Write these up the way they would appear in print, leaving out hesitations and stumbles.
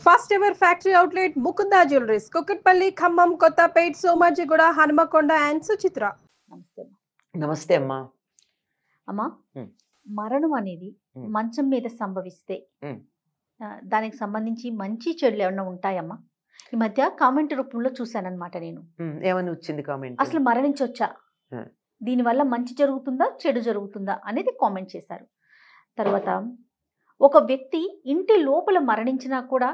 First ever factory outlet Mukunda jewelleries Kukatpally Khammam Kothapet Somajiguda Hanumakonda and Suchitra. నమస్తే అమ్మా. నమస్తే అమ్మా. అమ్మా, ఉమ్. మరణం అనేది ఉమ్. మంచం మీద సంభవిస్తే ఉమ్. దానికి సంబంధించి మంచి చెడులు ఏమన్నా ఉంటాయమ్మా? ఈ మధ్య కామెంట్ రూపంలో చూశానన్నమాట నేను. ఏమని వచ్చింది కామెంట్? అసలు మరణించొచ్చా, ఉమ్. దీనివల్ల మంచి జరుగుతుందా చెడు జరుగుతుందా అనేది కామెంట్ చేశారు. తర్వాత ఒక వ్యక్తి ఇంటి లోపల మరణించినా కూడా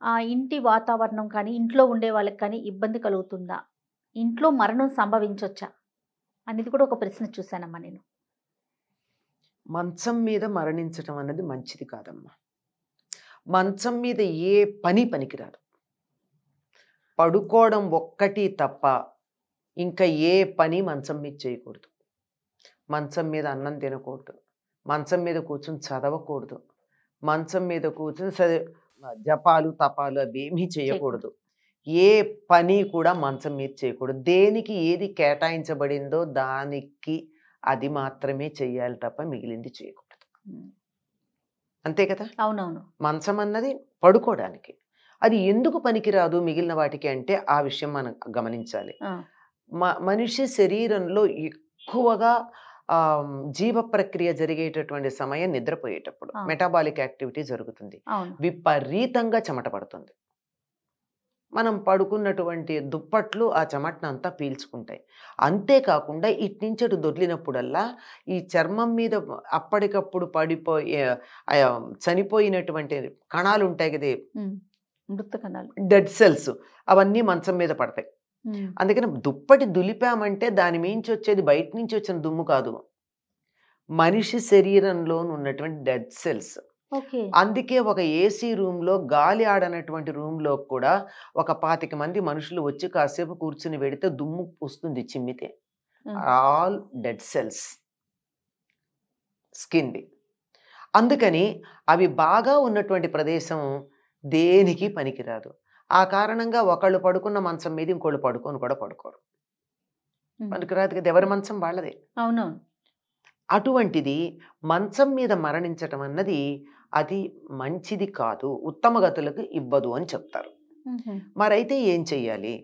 ఆ ఇంటి వాతావరణం కానీ ఇంట్లో ఉండే వాళ్ళకి కానీ ఇబ్బంది కలుగుతుందా, ఇంట్లో మరణం సంభవించొచ్చా అనేది కూడా ఒక ప్రశ్న చూశానమ్మా నేను. మంచం మీద మరణించడం అన్నది మంచిది కాదమ్మా. మంచం మీద ఏ పని పనికిరాదు. పడుకోవడం ఒక్కటి తప్ప ఇంకా ఏ పని మంచం మీద చేయకూడదు. మంచం మీద అన్నం తినకూడదు, మంచం మీద కూర్చొని చదవకూడదు, మంచం మీద కూర్చొని జపాలు తపాలు అవి ఏమీ చేయకూడదు. ఏ పని కూడా మంచం మీద చేయకూడదు. దేనికి ఏది కేటాయించబడిందో దానికి అది మాత్రమే చెయ్యాలి తప్ప మిగిలింది చేయకూడదు. అంతే కదా? అవునవును. మంచం అన్నది పడుకోవడానికి. అది ఎందుకు పనికిరాదు మిగిలిన వాటికి అంటే ఆ విషయం మనం గమనించాలి. మనిషి శరీరంలో ఎక్కువగా జీవ ప్రక్రియ జరిగేటటువంటి సమయం నిద్రపోయేటప్పుడు మెటాబాలిక్ యాక్టివిటీ జరుగుతుంది. విపరీతంగా చెమట పడుతుంది. మనం పడుకున్నటువంటి దుప్పట్లు ఆ చెమటను అంతా పీల్చుకుంటాయి. అంతేకాకుండా ఇట్నుంచటు దొర్లినప్పుడల్లా ఈ చర్మం మీద అప్పటికప్పుడు పడిపోయే చనిపోయినటువంటి కణాలు ఉంటాయి కదా, మృత కణాలు, డెడ్ సెల్స్, అవన్నీ మంచం మీద పడతాయి. అందుకని దుప్పటి దులిపామంటే దాని మించి వచ్చేది బయట నుంచి వచ్చిన దుమ్ము కాదు, మనిషి శరీరంలో ఉన్నటువంటి డెడ్ సెల్స్. అందుకే ఒక ఏసీ రూమ్ లో గాలి ఆడనటువంటి రూమ్ లో కూడా ఒక 25 మంది మనుషులు వచ్చి కాసేపు కూర్చుని పెడితే దుమ్ము వస్తుంది చిమ్మితే. ఆల్ డెడ్ సెల్స్ స్కిన్ ది. అందుకని అవి బాగా ఉన్నటువంటి ప్రదేశం దేనికి పనికిరాదు. ఆ కారణంగా ఒకళ్ళు పడుకున్న మంచం మీద ఇంకోళ్ళు పడుకొని కూడా పడుకోరు. పనికిరాదు కదా, ఎవరి మంచం వాళ్ళదే. అవునవును. అటువంటిది మంచం మీద మరణించటం అన్నది అది మంచిది కాదు, ఉత్తమ గతులకు ఇవ్వదు అని చెప్తారు. మరైతే ఏం చెయ్యాలి?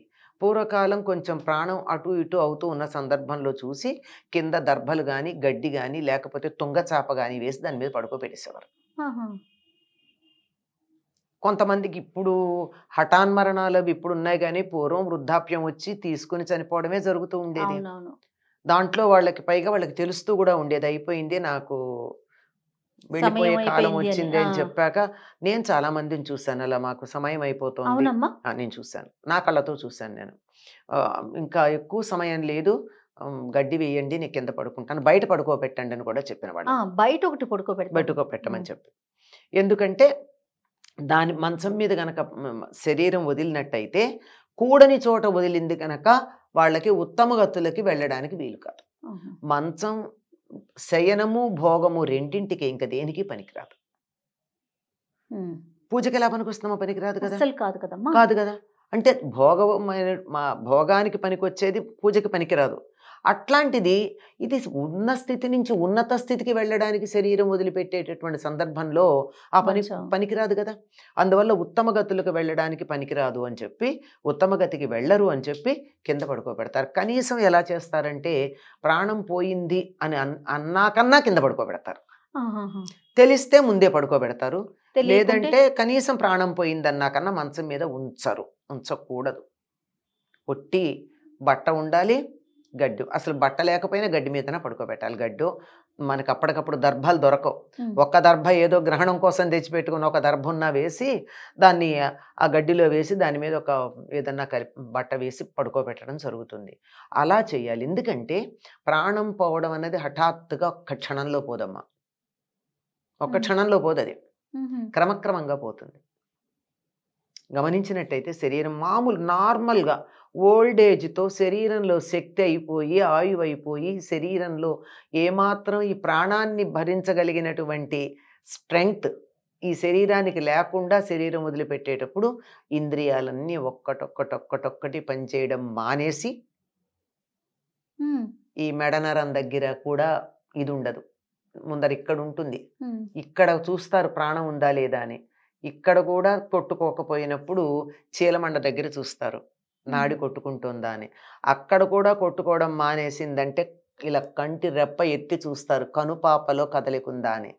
పూర్వకాలం కొంచెం ప్రాణం అటు ఇటు అవుతూ ఉన్న సందర్భంలో చూసి కింద దర్భలు కానీ గడ్డి కానీ లేకపోతే తుంగచాప కానీ వేసి దాని మీద పడుకోబెట్టేసేవారు. కొంతమందికి ఇప్పుడు హఠాన్మరణాలు అవి ఇప్పుడు ఉన్నాయి కానీ పూర్వం వృద్ధాప్యం వచ్చి తీసుకుని చనిపోవడమే జరుగుతూ ఉండేది. దాంట్లో వాళ్ళకి పైగా వాళ్ళకి తెలుస్తూ కూడా ఉండేది, అయిపోయింది నాకు వెళ్ళిపోయే కాలం వచ్చింది అని చెప్పాక. నేను చాలా మందిని చూశాను అలా, మాకు సమయం అయిపోతుంది నేను చూశాను, నా కళ్ళతో చూశాను నేను. ఇంకా ఎక్కువ సమయం లేదు, గడ్డి వేయండి, నేను కింద పడుకుంటాను, బయట పడుకోబెట్టండి అని కూడా చెప్పిన వాడు. బయట ఒకటి పడుకోబెట్టమని చెప్పి. ఎందుకంటే దాని మంచం మీద గనక శరీరం వదిలినట్టయితే కూడని చోట వదిలింది కనుక వాళ్ళకి ఉత్తమ గతులకి వెళ్ళడానికి వీలు కాదు. మంచం శయనము భోగము రెండింటికి ఇంకా దేనికి పనికిరాదు. పూజకి ఎలా పనికొస్తున్నామో పనికిరాదు కదా, కాదు కదా. అంటే భోగానికి పనికొచ్చేది పూజకి పనికిరాదు. అట్లాంటిది ఇది ఉన్న స్థితి నుంచి ఉన్నత స్థితికి వెళ్ళడానికి శరీరం వదిలిపెట్టేటటువంటి సందర్భంలో ఆ పనికిరాదు కదా. అందువల్ల ఉత్తమ గతులకు వెళ్ళడానికి పనికిరాదు అని చెప్పి, ఉత్తమ గతికి వెళ్ళరు అని చెప్పి కింద పడుకోబెడతారు. కనీసం ఎలా చేస్తారంటే ప్రాణం పోయింది అని అన్నాకన్నా కింద పడుకోబెడతారు. తెలిస్తే ముందే పడుకోబెడతారు, లేదంటే కనీసం ప్రాణం పోయింది అన్నాకన్నా మంచం మీద ఉంచకూడదు. ఒట్టి బట్ట ఉండాలి, గడ్డు. అసలు బట్ట లేకపోయినా గడ్డి మీదనే పడుకోబెట్టాలి. గడ్డు మనకు అప్పటికప్పుడు దర్భాలు దొరకవు. ఒక్క దర్భ ఏదో గ్రహణం కోసం తెచ్చిపెట్టుకుని ఒక దర్భున్నా వేసి దాన్ని ఆ గడ్డిలో వేసి దాని మీద ఒక ఏదన్నా బట్ట వేసి పడుకోబెట్టడం జరుగుతుంది. అలా చేయాలి. ఎందుకంటే ప్రాణం పోవడం అనేది హఠాత్తుగా ఒక్క క్షణంలో పోదమ్మా, ఒక్క క్షణంలో పోదు, అది క్రమక్రమంగా పోతుంది. గమనించినట్టయితే శరీరం మామూలు నార్మల్గా ఓల్డ్ ఏజ్తో శరీరంలో శక్తి అయిపోయి ఆయువు అయిపోయి శరీరంలో ఏమాత్రం ఈ ప్రాణాన్ని భరించగలిగినటువంటి స్ట్రెంగ్త్ ఈ శరీరానికి లేకుండా శరీరం వదిలిపెట్టేటప్పుడు ఇంద్రియాలన్నీ ఒక్కటొక్కటి పనిచేయడం మానేసి, ఈ మెడనరం దగ్గర కూడా ఇది ఉండదు, ముందర ఇక్కడ ఉంటుంది, ఇక్కడ చూస్తారు ప్రాణం ఉందా లేదా అని. ఇక్కడ కూడా కొట్టుకోకపోయినప్పుడు చీలమండ దగ్గర చూస్తారు నాడి కొట్టుకుంటుందా అని. అక్కడ కూడా కొట్టుకోవడం మానేసిందంటే ఇలా కంటి రెప్ప ఎత్తి చూస్తారు కనుపాపలో కదలికుందా అని.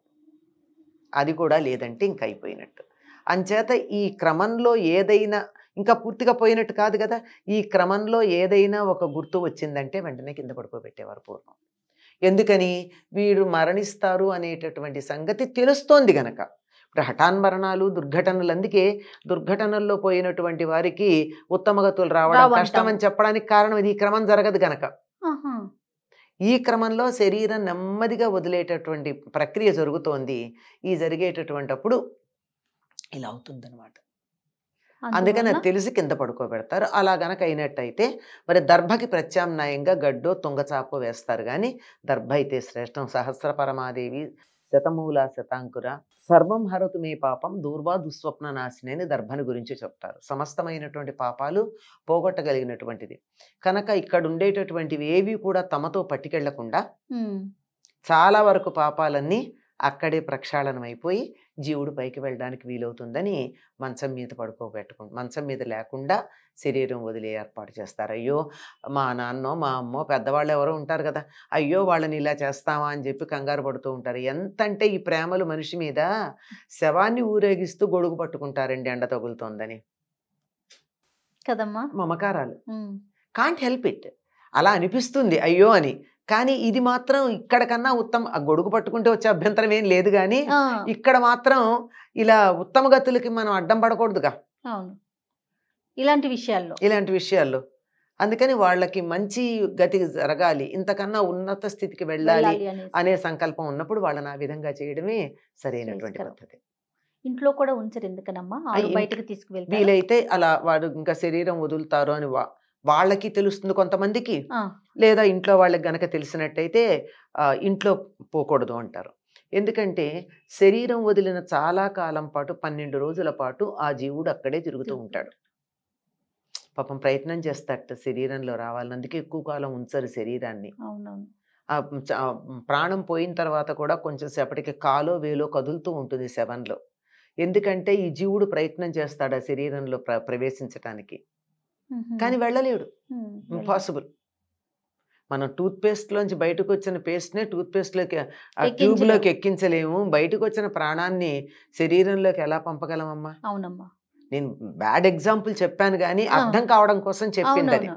అది కూడా లేదంటే ఇంక అయిపోయినట్టు. అంచేత ఈ క్రమంలో ఏదైనా ఇంకా పూర్తిగా పోయినట్టు కాదు కదా, ఈ క్రమంలో ఏదైనా ఒక గుర్తు వచ్చిందంటే వెంటనే కింద పడుకోబెట్టేవారు పూర్వం. ఎందుకని? వీరు మరణిస్తారు అనేటటువంటి సంగతి తెలుస్తోంది గనక. ఇప్పుడు హఠాన్మరణాలు, దుర్ఘటనలు, అందుకే దుర్ఘటనల్లో పోయినటువంటి వారికి ఉత్తమగతులు రావడం కష్టం అని చెప్పడానికి కారణం ఇది. ఈ క్రమం జరగదు గనక. ఈ క్రమంలో శరీరం నెమ్మదిగా వదిలేటటువంటి ప్రక్రియ జరుగుతోంది. ఈ జరిగేటటువంటి అప్పుడు ఇలా అవుతుందన్నమాట. అందుకని అది తెలిసి కింద పడుకోబెడతారు. అలా గనక అయినట్టయితే మరి దర్భకి ప్రత్యామ్నాయంగా గడ్డో తుంగచాపో వేస్తారు. కానీ దర్భ అయితే శ్రేష్టం. సహస్ర పరమాదేవి శతమూల శతాంకుర సర్వం హరతు మే పాపం దూర్వా దుస్వప్న నాశిని అని దర్భని గురించి చెప్తారు. సమస్తమైనటువంటి పాపాలు పోగొట్టగలిగినటువంటిది కనుక ఇక్కడ ఉండేటటువంటివి ఏవి కూడా తమతో పట్టుకెళ్లకుండా చాలా వరకు పాపాలన్నీ అక్కడే ప్రక్షాళనం అయిపోయి జీవుడు పైకి వెళ్ళడానికి వీలవుతుందని మంచం మీద పడుకోబెట్టుకుంటారు. మంచం మీద లేకుండా శరీరం వదిలే ఏర్పాటు చేస్తారు. అయ్యో మా నాన్నో మా అమ్మో పెద్దవాళ్ళు ఎవరో ఉంటారు కదా, అయ్యో వాళ్ళని ఇలా చేస్తామా అని చెప్పి కంగారు పడుతూ ఉంటారు. ఎంతంటే ఈ ప్రేమలు మనిషి మీద శవాన్ని ఊరేగిస్తూ గొడుగు పట్టుకుంటారండి ఎండ తగులుతోందని కదమ్మా. మమకారాలు కాంట్ హెల్ప్ ఇట్. అలా అనిపిస్తుంది అయ్యో అని. కానీ ఇది మాత్రం ఇక్కడ కన్నా ఆ గొడుగు పట్టుకుంటే వచ్చే అభ్యంతరం ఏం లేదు. కానీ ఇక్కడ మాత్రం ఇలా ఉత్తమ గతులకి మనం అడ్డం పడకూడదుగా ఇలాంటి విషయాల్లో. అందుకని వాళ్ళకి మంచి గతి జరగాలి, ఇంతకన్నా ఉన్నత స్థితికి వెళ్ళాలి అనే సంకల్పం ఉన్నప్పుడు వాళ్ళని ఆ విధంగా చేయడమే సరైనటువంటి పద్ధతి. ఇంట్లో కూడా ఉంచరు ఎందుకనమ్మా, బయటకు తీసుకువెళ్తారు. వీలైతే అలా వాడు ఇంకా శరీరం వదులుతారు అని వాళ్ళకి తెలుస్తుంది కొంతమందికి, లేదా ఇంట్లో వాళ్ళకి గనక తెలిసినట్టయితే ఇంట్లో పోకూడదు అంటారు. ఎందుకంటే శరీరం వదిలిన చాలా కాలం పాటు 12 రోజుల పాటు ఆ జీవుడు అక్కడే తిరుగుతూ ఉంటాడు. పాపం ప్రయత్నం చేస్తాడు శరీరంలో రావాలని. అందుకే ఎక్కువ కాలం ఉంచరు శరీరాన్ని. ప్రాణం పోయిన తర్వాత కూడా కొంచెం సేపటికి కాలో వేలో కదులుతూ ఉంటుంది శవంలో. ఎందుకంటే ఈ జీవుడు ప్రయత్నం చేస్తాడు ఆ శరీరంలో ప్రవేశించటానికి, కానీ వెళ్ళలేడు. ఇంపాసిబుల్. మనం టూత్ పేస్ట్ లోంచి బయటకు వచ్చిన పేస్ట్నే టూత్ పేస్ట్ లోకి ఆ ట్యూబ్ లోకి ఎక్కించలేము. బయటకు వచ్చిన ప్రాణాన్ని శరీరంలోకి ఎలా పంపగలమమ్మా? అవునమ్మా. నేను బ్యాడ్ ఎగ్జాంపుల్ చెప్పాను కానీ అర్థం కావడం కోసం చెప్పింది అది.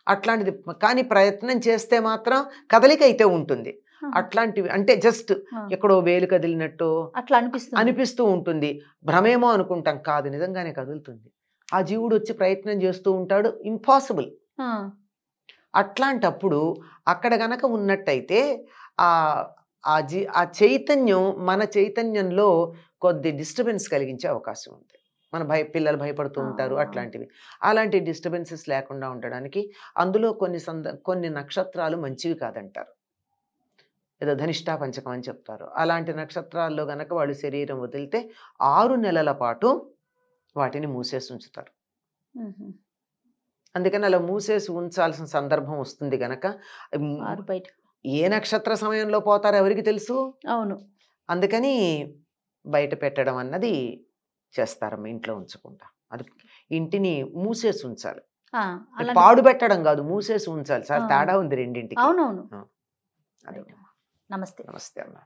అట్లాంటిది కానీ ప్రయత్నం చేస్తే మాత్రం కదలిక అయితే ఉంటుంది. అట్లాంటివి అంటే జస్ట్ ఎక్కడో వేలు కదిలినట్టు అట్లా అనిపిస్తూ ఉంటుంది. భ్రమేమో అనుకుంటాం, కాదు నిజంగానే కదులుతుంది. ఆ జీవుడు వచ్చి ప్రయత్నం చేస్తూ ఉంటాడు. ఇంపాసిబుల్. అట్లాంటప్పుడు అక్కడ గనక ఉన్నట్టయితే ఆ చైతన్యం మన చైతన్యంలో కొద్ది డిస్టర్బెన్స్ కలిగించే అవకాశం ఉంది. మన పిల్లలు భయపడుతూ ఉంటారు. అట్లాంటివి అలాంటి డిస్టర్బెన్సెస్ లేకుండా ఉండడానికి అందులో కొన్ని నక్షత్రాలు మంచివి కాదంటారు. ఏదో ధనిష్టా పంచకం అని చెప్తారు. అలాంటి నక్షత్రాల్లో గనక వాళ్ళు శరీరం వదిలితే 6 నెలల పాటు వాటిని మూసేసి ఉంచుతారు. అందుకని అలా మూసేసి ఉంచాల్సిన సందర్భం వస్తుంది గనక ఏ నక్షత్ర సమయంలో పోతారో ఎవరికి తెలుసు. అవును. అందుకని బయట పెట్టడం అన్నది చేస్తారమ్మ, ఇంట్లో ఉంచకుండా. అది ఇంటిని మూసేసి ఉంచాలి, పాడు పెట్టడం కాదు, మూసేసి ఉంచాలి. చాలా తేడా ఉంది రెండింటికి. అవునవును. అదే. నమస్తే. నమస్తే అమ్మ.